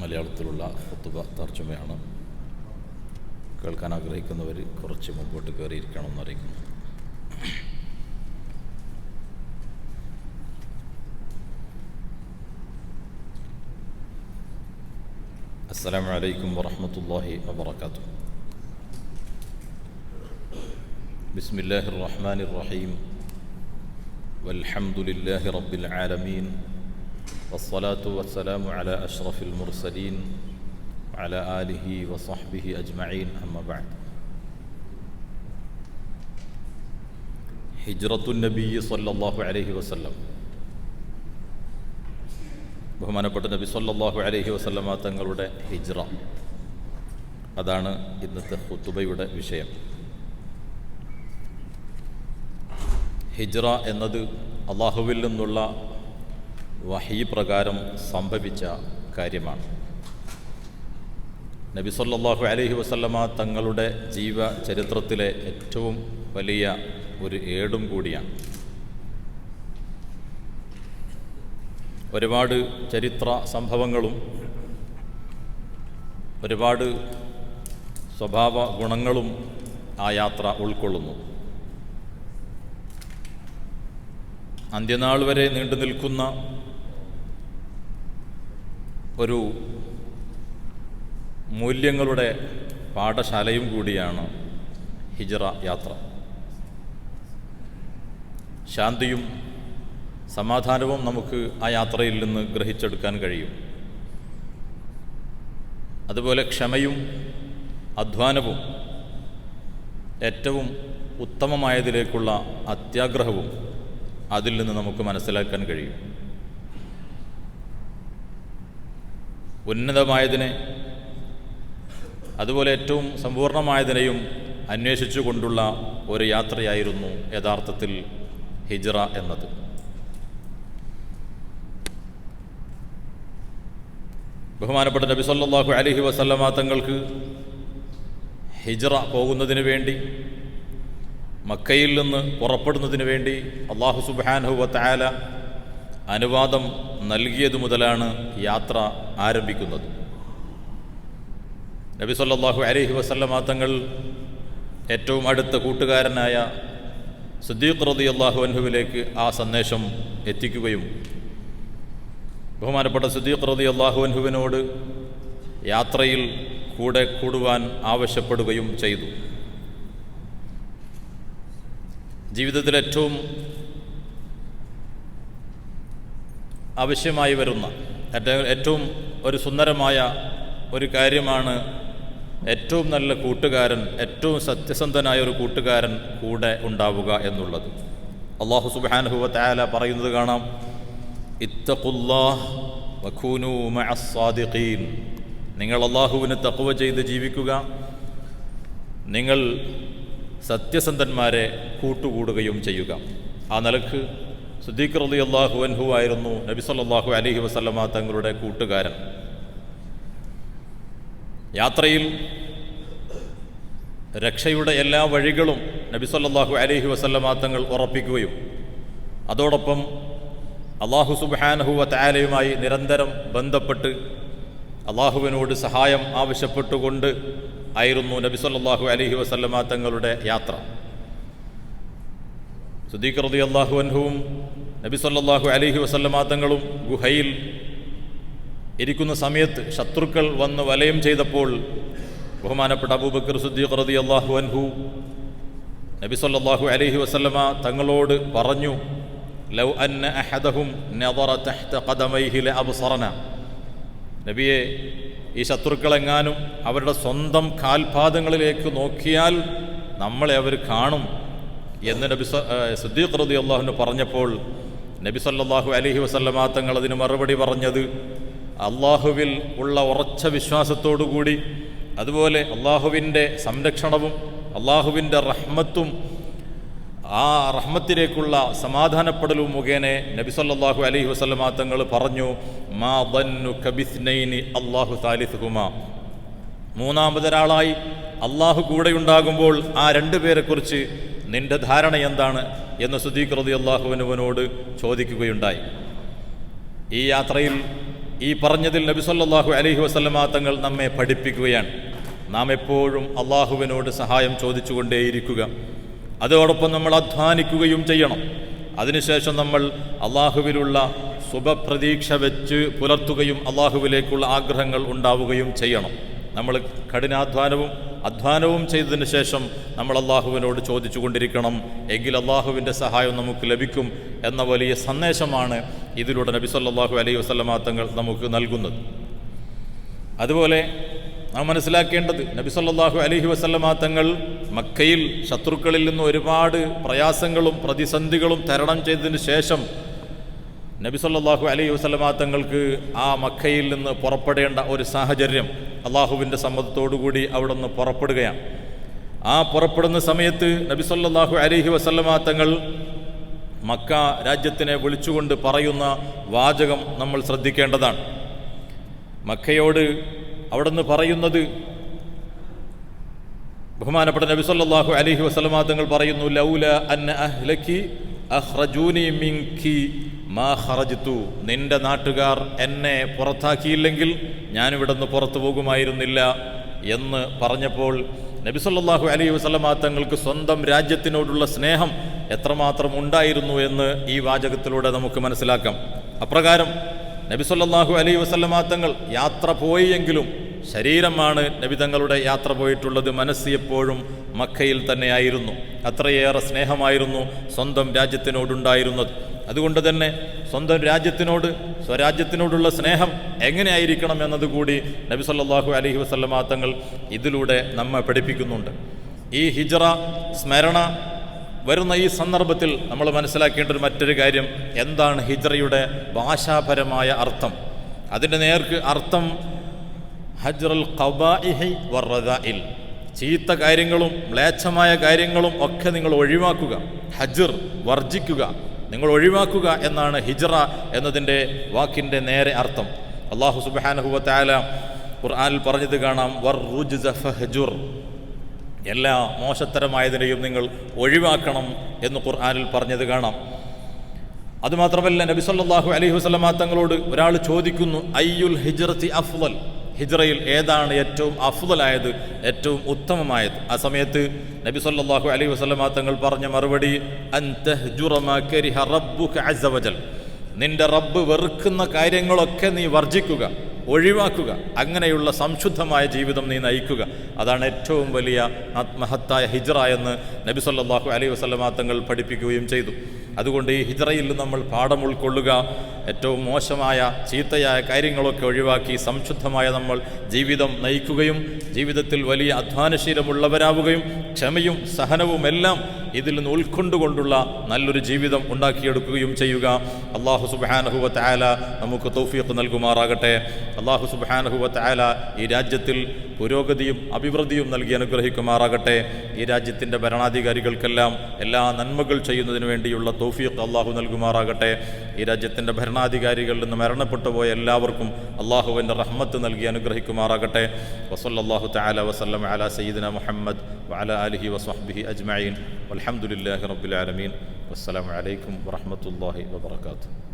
മലയാളത്തിലുള്ള ഖുതുബ തർജുമയാണ്. കേൾക്കാൻ ആഗ്രഹിക്കുന്നവർ കുറച്ച് മുമ്പോട്ട് കയറിയിരിക്കണമെന്ന് അറിയിക്കുന്നു. അസ്സലാമു അലൈക്കും വറഹ്മത്തുള്ളാഹി വബറകാതുഹു. ബിസ്മില്ലാഹിർ റഹ്മാനിർ റഹീം. വൽഹംദുലില്ലാഹി റബ്ബിൽ ആലമീൻ. വസ്സലാത്തു വസ്സലാമു അലാ അഷ്റഫിൽ മുർസലീൻ വഅലാ ആലിഹി വസഹ്ബിഹി അജ്മഈൻ. അമ്മാ ബഅദ്. ഹിജ്റത്തുൻ നബി സ്വല്ലല്ലാഹു അലൈഹി വസല്ലം. ബഹുമാനപ്പെട്ട നബി സ്വല്ലല്ലാഹു അലൈഹി വസല്ലമ തങ്ങളുടെ ഹിജ്റ, അതാണ് ഇന്നത്തെ ഖുതുബയുടെ വിഷയം. ഹിജ്റ എന്നത് അള്ളാഹുവിൽ നിന്നുള്ള വഹീ പ്രകാരം സംഭവിച്ച കാര്യമാണ്. നബി സ്വല്ലല്ലാഹു അലൈഹി വസല്ലമ തങ്ങളുടെ ജീവചരിത്രത്തിലെ ഏറ്റവും വലിയ ഒരു ഏടും കൂടിയാണ്. ഒരുപാട് ചരിത്ര സംഭവങ്ങളും ഒരുപാട് സ്വഭാവ ഗുണങ്ങളും ആ യാത്ര ഉൾക്കൊള്ളുന്നു. അന്ത്യനാൾ വരെ നീണ്ടു നിൽക്കുന്ന ഒരു മൂല്യങ്ങളുടെ പാഠശാലയും കൂടിയാണ് ഹിജ്റ യാത്ര. ശാന്തിയും സമാധാനവും നമുക്ക് ആ യാത്രയിൽ നിന്ന് ഗ്രഹിച്ചെടുക്കാൻ കഴിയും. അതുപോലെ ക്ഷമയും അധ്വാനവും ഏറ്റവും ഉത്തമമായതിലേക്കുള്ള അത്യാഗ്രഹവും അതിൽ നിന്ന് നമുക്ക് മനസ്സിലാക്കാൻ കഴിയും. ഉന്നതമായതിനെ അതുപോലെ ഏറ്റവും സമ്പൂർണമായതിനെയും അന്വേഷിച്ചു കൊണ്ടുള്ള ഒരു യാത്രയായിരുന്നു യഥാർത്ഥത്തിൽ ഹിജ്റ എന്നത്. ബഹുമാനപ്പെട്ട നബി സല്ലല്ലാഹു അലൈഹി വസല്ലമ തങ്ങൾക്ക് ഹിജ്റ പോകുന്നതിന് വേണ്ടി, മക്കയിൽ നിന്ന് പുറപ്പെടുന്നതിന് വേണ്ടി അല്ലാഹു സുബ്ഹാനഹു വ തആല അനുവാദം നൽകിയതു മുതലാണ് യാത്ര ആരംഭിക്കുന്നത്. നബി സല്ലല്ലാഹു അലൈഹി വസല്ലമ തങ്ങൾ ഏറ്റവും അടുത്ത കൂട്ടുകാരനായ സിദ്ദീഖ് റളിയല്ലാഹു അൻഹുവിലേക്ക് ആ സന്ദേശം എത്തിക്കുകയും ബഹുമാനപ്പെട്ട സിദ്ദീഖ് റളിയല്ലാഹു അൻഹുവിനോട് യാത്രയിൽ കൂടെ കൂടുവാൻ ആവശ്യപ്പെടുകയും ചെയ്തു. ജീവിതത്തിൽ ഏറ്റവും ആവശ്യമായി വരുന്ന ഏറ്റവും ഒരു സുന്ദരമായ ഒരു കാര്യമാണ് ഏറ്റവും നല്ല കൂട്ടുകാരൻ, ഏറ്റവും സത്യസന്ധനായ ഒരു കൂട്ടുകാരൻ കൂടെ ഉണ്ടാവുക എന്നുള്ളത്. അല്ലാഹു സുബ്ഹാനഹു വ തആല പറയുന്നത് കാണാം, ഇത്തഖുല്ലാഹ് വകൂനൂ മഅസ് സാദിഖീൻ. നിങ്ങൾ അല്ലാഹുവിന് തഖ്വ ചെയ്ത് ജീവിക്കുക, നിങ്ങൾ സത്യസന്ധന്മാരെ കൂട്ടുകൂടുകയും ചെയ്യുക. ആ നിലക്ക് സിദ്ദീഖ് റളിയല്ലാഹു അൻഹു ആയിരുന്നു നബി സല്ലല്ലാഹു അലൈഹി വസല്ലമ തങ്ങളുടെ കൂട്ടുകാരൻ. യാത്രയിൽ രക്ഷയുടെ എല്ലാ വഴികളും നബി സല്ലല്ലാഹു അലൈഹി വസല്ലമ തങ്ങൾ ഉറപ്പിക്കുകയും അതോടൊപ്പം അല്ലാഹു സുബ്ഹാനഹു വ തആലയുമായി നിരന്തരം ബന്ധപ്പെട്ട് അല്ലാഹുവിനോട് സഹായം ആവശ്യപ്പെട്ടുകൊണ്ട് ആയിരുന്നു നബി സല്ലല്ലാഹു അലൈഹി വസല്ലമ തങ്ങളുടെ യാത്ര. സിദ്ദീഖ് റളിയല്ലാഹു അൻഹുവും നബി സല്ലല്ലാഹു അലൈഹി വസല്ലമ തങ്ങളും ഗുഹയിൽ ഇരിക്കുന്ന സമയത്ത് ശത്രുക്കൾ വന്ന് വലയം ചെയ്തപ്പോൾ ബഹുമാനപ്പെട്ട അബൂബക്കർ സിദ്ദീഖ് റളിയല്ലാഹു അൻഹു നബി സല്ലല്ലാഹു അലൈഹി വസല്ലമ തങ്ങളോട് പറഞ്ഞു, ലൗ അന്ന അഹദഹും നദറ തഹ്ത ഖദമൈഹി ലഅബ്സറന. നബിയെ, ഈ ശത്രുക്കളെങ്ങാനും അവരുടെ സ്വന്തം കാൽപാദങ്ങളിലേക്ക് നോക്കിയാൽ നമ്മളെ അവർ കാണും എന്ന് നബി സിദ്ദീഖ് റളിയല്ലാഹു അൻഹു പറഞ്ഞപ്പോൾ നബി സല്ലല്ലാഹു അലൈഹി വസല്ലമ തങ്ങൾ അതിന് മറുപടി പറഞ്ഞത്, അള്ളാഹുവിൽ ഉള്ള ഉറച്ച വിശ്വാസത്തോടുകൂടി അതുപോലെ അള്ളാഹുവിൻ്റെ സംരക്ഷണവും അള്ളാഹുവിൻ്റെ റഹ്മത്തും ആ റഹ്മത്തിലേക്കുള്ള സമാധാനപ്പെടലും മുഖേന നബി സല്ലല്ലാഹു അലൈഹി വസല്ലമ തങ്ങൾ പറഞ്ഞു, മാ ദന്നുക ബിസ്നൈനി അല്ലാഹു സാലിസുഹുമാ. മൂന്നാമതൊരാളായി അള്ളാഹു കൂടെയുണ്ടാകുമ്പോൾ ആ രണ്ടുപേരെക്കുറിച്ച് നിന്റെ ധാരണ എന്താണ് എന്ന് സിദ്ദീഖ് റളിയല്ലാഹു അൻഹുവിനോട് ചോദിക്കുകയുണ്ടായി. ഈ യാത്രയിൽ ഈ പറഞ്ഞതിൽ നബി സല്ലല്ലാഹു അലൈഹി വസല്ലമ തങ്ങൾ നമ്മെ പഠിപ്പിക്കുകയാണ്. നാം എപ്പോഴും അള്ളാഹുവിനോട് സഹായം ചോദിച്ചുകൊണ്ടേയിരിക്കുക. അതോടൊപ്പം നമ്മൾ അധ്വാനിക്കുകയും ചെയ്യണം. അതിനുശേഷം നമ്മൾ അള്ളാഹുവിലുള്ള ശുഭപ്രതീക്ഷ വെച്ച് പുലർത്തുകയും അള്ളാഹുവിലേക്കുള്ള ആഗ്രഹങ്ങൾ ഉണ്ടാവുകയും ചെയ്യണം. നമ്മൾ അധ്വാനവും ചെയ്തതിന് ശേഷം നമ്മൾ അള്ളാഹുവിനോട് ചോദിച്ചു കൊണ്ടിരിക്കണം. എങ്കിൽ അള്ളാഹുവിൻ്റെ സഹായം നമുക്ക് ലഭിക്കും എന്ന വലിയ സന്ദേശമാണ് ഇതിലൂടെ നബി സല്ലല്ലാഹു അലൈഹി വസല്ലമ തങ്ങൾ നമുക്ക് നൽകുന്നത്. അതുപോലെ നാം മനസ്സിലാക്കേണ്ടത്, നബി സല്ലല്ലാഹു അലൈഹി വസല്ലമ തങ്ങൾ മക്കയിൽ ശത്രുക്കളിൽ നിന്ന് ഒരുപാട് പ്രയാസങ്ങളും പ്രതിസന്ധികളും തരണം ചെയ്തതിന് ശേഷം നബി സല്ലല്ലാഹു അലൈഹി വസല്ലമ തങ്ങൾക്ക് ആ മക്കയിൽ നിന്ന് പുറപ്പെടേണ്ട ഒരു സാഹചര്യം അള്ളാഹുവിൻ്റെ സമ്മതത്തോടുകൂടി അവിടെ നിന്ന് പുറപ്പെടുകയാണ്. ആ പുറപ്പെടുന്ന സമയത്ത് നബി സല്ലല്ലാഹു അലൈഹി വസല്ലമ തങ്ങൾ മക്ക രാജ്യത്തിനെ വിളിച്ചുകൊണ്ട് പറയുന്ന വാചകം നമ്മൾ ശ്രദ്ധിക്കേണ്ടതാണ്. മക്കയോട് അവിടെ നിന്ന് പറയുന്നത്, ബഹുമാനപ്പെട്ട നബി സല്ലല്ലാഹു അലൈഹി വസല്ലമ തങ്ങൾ പറയുന്നു, ലൗല അന്ന അഹ്ലകി അഖ്റജൂനി മിൻകി മാ ഖറജ്തു, നിന്റെ നാട്ടുകാർ എന്നെ പുറത്താക്കിയില്ലെങ്കിൽ ഞാനിവിടെ നിന്ന് പുറത്തു പോകുമായിരുന്നില്ല എന്ന് പറഞ്ഞപ്പോൾ നബി സല്ലല്ലാഹു അലൈഹി വസല്ലമ തങ്ങൾക്ക് സ്വന്തം രാജ്യത്തിനോടുള്ള സ്നേഹം എത്രമാത്രം ഉണ്ടായിരുന്നു എന്ന് ഈ വാചകത്തിലൂടെ നമുക്ക് മനസ്സിലാക്കാം. അപ്രകാരം നബി സല്ലല്ലാഹു അലൈഹി വസല്ലമ തങ്ങൾ യാത്ര പോയെങ്കിലും ശരീരമാണ് നബി തങ്ങളുടെ യാത്ര പോയിട്ടുള്ളത്. മനസ്സ് എപ്പോഴും മക്കയിൽ തന്നെയായിരുന്നു. അത്രയേറെ സ്നേഹമായിരുന്നു സ്വന്തം രാജ്യത്തിനോടുണ്ടായിരുന്നത്. അതുകൊണ്ട് തന്നെ സ്വന്തം സ്വരാജ്യത്തിനോടുള്ള സ്നേഹം എങ്ങനെയായിരിക്കണം എന്നതുകൂടി നബി സല്ലല്ലാഹു അലൈഹി വസല്ലമ തങ്ങൾ ഇതിലൂടെ നമ്മെ പഠിപ്പിക്കുന്നുണ്ട്. ഈ ഹിജ്റ സ്മരണ വരുന്ന ഈ സന്ദർഭത്തിൽ നമ്മൾ മനസ്സിലാക്കേണ്ട ഒരു മറ്റൊരു കാര്യം, എന്താണ് ഹിജ്റയുടെ ഭാഷാപരമായ അർത്ഥം? അതിൻ്റെ നേർക്ക് അർത്ഥം ഹജ്റുൽ ഖബാഇഹി വറദാഇൽ, ചീത്ത കാര്യങ്ങളും മ്ലേച്ഛമായ കാര്യങ്ങളും ഒക്കെ നിങ്ങൾ ഒഴിവാക്കുക. ഹജ്ർ വർജിക്കുക, നിങ്ങൾ ഒഴിവാക്കുക എന്നാണ് ഹിജ്റ എന്നതിൻ്റെ വാക്കിൻ്റെ നേരെ അർത്ഥം. അല്ലാഹു സുബ്ഹാനഹു വ തആല ഖുർആനിൽ പറഞ്ഞത് കാണാം, വറുജ്സ ഫഹ്ജുർ, എല്ലാ മോശത്തരമായതിനെയും നിങ്ങൾ ഒഴിവാക്കണം എന്ന് ഖുർആനിൽ പറഞ്ഞത് കാണാം. അതുമാത്രമല്ല, നബി സല്ലല്ലാഹു അലൈഹി വസല്ലമ തങ്ങളോട് ഒരാൾ ചോദിക്കുന്നു, അയ്യുൽ ഹിജ്റത്തി അഫ്ളൽ, ഹിജ്റയിൽ ഏതാണ് ഏറ്റവും അഫ്ളലായത്, ഏറ്റവും ഉത്തമമായത്? ആ സമയത്ത് നബി സല്ലല്ലാഹു അലൈഹി വസല്ലമ തങ്ങൾ പറഞ്ഞ മറുപടി, അൻ തഹ്ജുറ മാ കരിഹ റബ്ബുക അസ്സ വജൽ, നിന്റെ റബ്ബ് വെറുക്കുന്ന കാര്യങ്ങളൊക്കെ നീ വർജിക്കുക, ഒഴിവാക്കുക. അങ്ങനെയുള്ള സംശുദ്ധമായ ജീവിതം നീ നയിക്കുക. അതാണ് ഏറ്റവും വലിയ മഹത്തായ ഹിജ്റ എന്ന് നബി സല്ലല്ലാഹു അലൈഹി വസല്ലമ തങ്ങൾ പഠിപ്പിക്കുകയും ചെയ്തു. അതുകൊണ്ട് ഈ ഹിജ്റയിൽ നമ്മൾ പാഠം ഉൾക്കൊള്ളുക, ഏറ്റവും മോശമായ ചീത്തയായ കാര്യങ്ങളൊക്കെ ഒഴിവാക്കി സംശുദ്ധമായ നമ്മൾ ജീവിതം നയിക്കുകയും ജീവിതത്തിൽ വലിയ അധ്വാനശീലമുള്ളവരാവുകയും ക്ഷമയും സഹനവുമെല്ലാം ഇതിൽ നിന്ന് ഉൾക്കൊണ്ടുകൊണ്ടുള്ള നല്ലൊരു ജീവിതം ഉണ്ടാക്കിയെടുക്കുകയും ചെയ്യുക. അല്ലാഹു സുബ്ഹാനഹു വ തആല നമുക്ക് തൗഫീഖ് നൽകുമാറാകട്ടെ. അല്ലാഹു സുബ്ഹാനഹു വ തആല ഈ രാജ്യത്തിൽ പുരോഗതിയും അഭിവൃദ്ധിയും നൽകി അനുഗ്രഹിക്കുമാറാകട്ടെ. ഈ രാജ്യത്തിൻ്റെ ഭരണാധികാരികൾക്കെല്ലാം എല്ലാ നന്മകൾ ചെയ്യുന്നതിന് വേണ്ടിയുള്ള തൗഫീഖ് അല്ലാഹു നൽകുമാറാകട്ടെ. ഈ രാജ്യത്തിൻ്റെ ഭരണാധികാരികളിൽ നിന്ന് മരണപ്പെട്ടു പോയ എല്ലാവർക്കും അല്ലാഹുവിൻ്റെ റഹ്മത്ത് നൽകി അനുഗ്രഹിക്കുമാറാകട്ടെ. വസല്ലല്ലാഹു തആല വസല്ലമ അലാ സയ്യിദിന മുഹമ്മദ് വഅലാ ആലിഹി വസ്വഹ്ബിഹി അജ്മഈൻ വൽഹംദുലില്ലാഹി റബ്ബിൽ ആലമീൻ. വസ്സലാമു അലൈക്കും വറഹ്മത്തുള്ളാഹി വബറകാതുഹു.